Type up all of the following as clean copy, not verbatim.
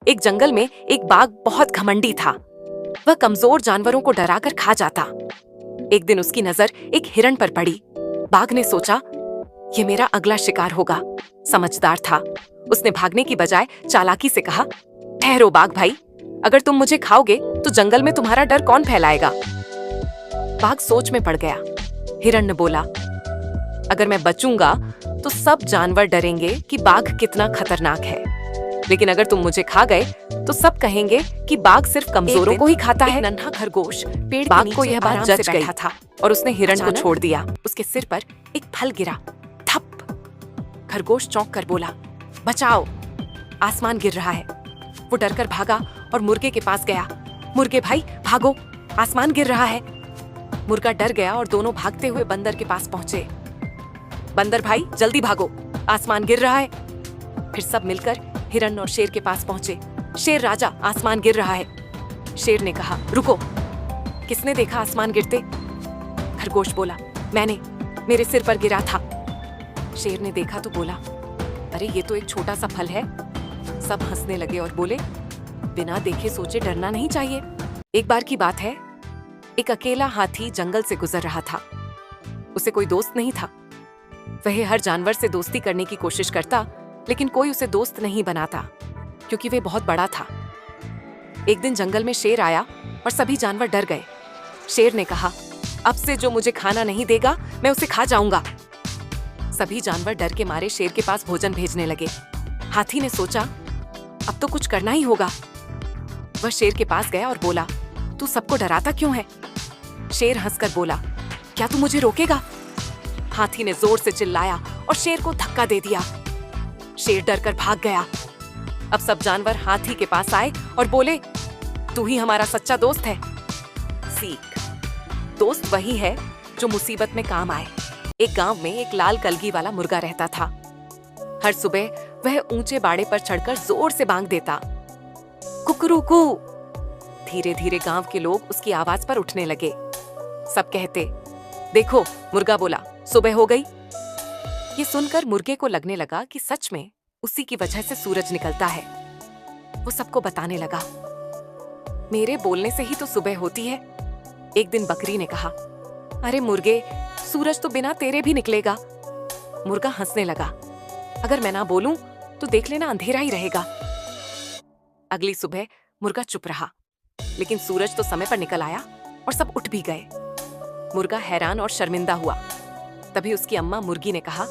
एक जंगल में एक बाघ बहुत घमंडी था। वह कमजोर जानवरों को डराकर खा जाता। एक दिन उसकी नजर एक हिरण पर पड़ी। बाघ ने सोचा, ये मेरा अगला शिकार होगा। समझदार था। उसने भागने की बजाय चालाकी से कहा, ठहरो बाघ भाई, अगर तुम मुझे खाओगे तो जंगल में तुम्हारा डर कौन फैलाएगा। बाघ सोच में पड़ गया। हिरण ने बोला, अगर मैं बचूंगा तो सब जानवर डरेंगे कि बाघ कितना खतरनाक है, लेकिन अगर तुम मुझे खा गए तो सब कहेंगे कि बाघ सिर्फ कमजोरों को ही खाता है। नन्हा खरगोश पेड़ बाघ को यह बात जच गई था और उसने हिरण को छोड़ दिया। उसके सिर पर एक फल गिरा। थप। खरगोश चौंक कर बोला, बचाओ, आसमान गिर रहा है। वो डरकर भागा और मुर्गे के पास गया। मुर्गे भाई भागो, आसमान गिर रहा है। मुर्गा डर गया और दोनों भागते हुए बंदर के पास पहुंचे। बंदर भाई जल्दी भागो, आसमान गिर रहा है। फिर सब मिलकर हिरण और शेर के पास पहुंचे। शेर राजा, आसमान गिर रहा है। शेर ने कहा, रुको, किसने देखा आसमान गिरते? खरगोश बोला, मैंने, मेरे सिर पर गिरा था। शेर ने देखा तो बोला, अरे ये तो एक छोटा सा फल है। सब हंसने लगे और बोले, बिना देखे सोचे डरना नहीं चाहिए। एक बार की बात है, एक अकेला हाथी जंगल से गुजर रहा था। उसे कोई दोस्त नहीं था। वह हर जानवर से दोस्ती करने की कोशिश करता, लेकिन कोई उसे दोस्त नहीं बनाता, क्योंकि वह बहुत बड़ा था। एक दिन जंगल में शेर आया और सभी जानवर डर गए। शेर ने कहा, अब से जो मुझे खाना नहीं देगा मैं उसे खा जाऊंगा। सभी जानवर डर के मारे शेर के पास भोजन भेजने लगे। हाथी ने सोचा, अब तो कुछ करना ही होगा। वह शेर के पास गया और बोला, तू सबको डराता क्यों है? शेर हंसकर बोला, क्या तू मुझे रोकेगा? हाथी ने जोर से चिल्लाया और शेर को धक्का दे दिया। शेर डरकर भाग गया। अब सब जानवर हाथी के पास आए और बोले, तू ही हमारा सच्चा दोस्त है। सीख, दोस्त वही है जो मुसीबत में काम आए। एक गांव में एक लाल कलगी वाला मुर्गा रहता था। हर सुबह वह ऊंचे बाड़े पर चढ़कर जोर से बांग देता, कुकरूकू। धीरे धीरे गांव के लोग उसकी आवाज पर उठने लगे। सब कहते, देखो मुर्गा बोला, सुबह हो गई। ये सुनकर मुर्गे को लगने लगा कि सच में उसी की वजह से सूरज निकलता है। वो सबको बताने लगा, मेरे बोलने से ही तो सुबह होती है। एक दिन बकरी ने कहा, अरे मुर्गे, सूरज तो बिना तेरे भी निकलेगा। मुर्गा हंसने लगा, अगर मैं ना बोलूं तो देख लेना अंधेरा ही रहेगा। अगली सुबह मुर्गा चुप रहा, लेकिन सूरज तो समय पर निकल आया और सब उठ भी गए। मुर्गा हैरान और शर्मिंदा हुआ। तभी उसकी अम्मा मुर्गी ने कहा,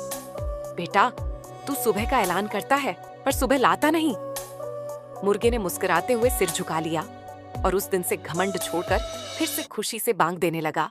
बेटा, तू सुबह का ऐलान करता है पर सुबह लाता नहीं। मुर्गे ने मुस्कुराते हुए सिर झुका लिया और उस दिन से घमंड छोड़कर फिर से खुशी से बांग देने लगा।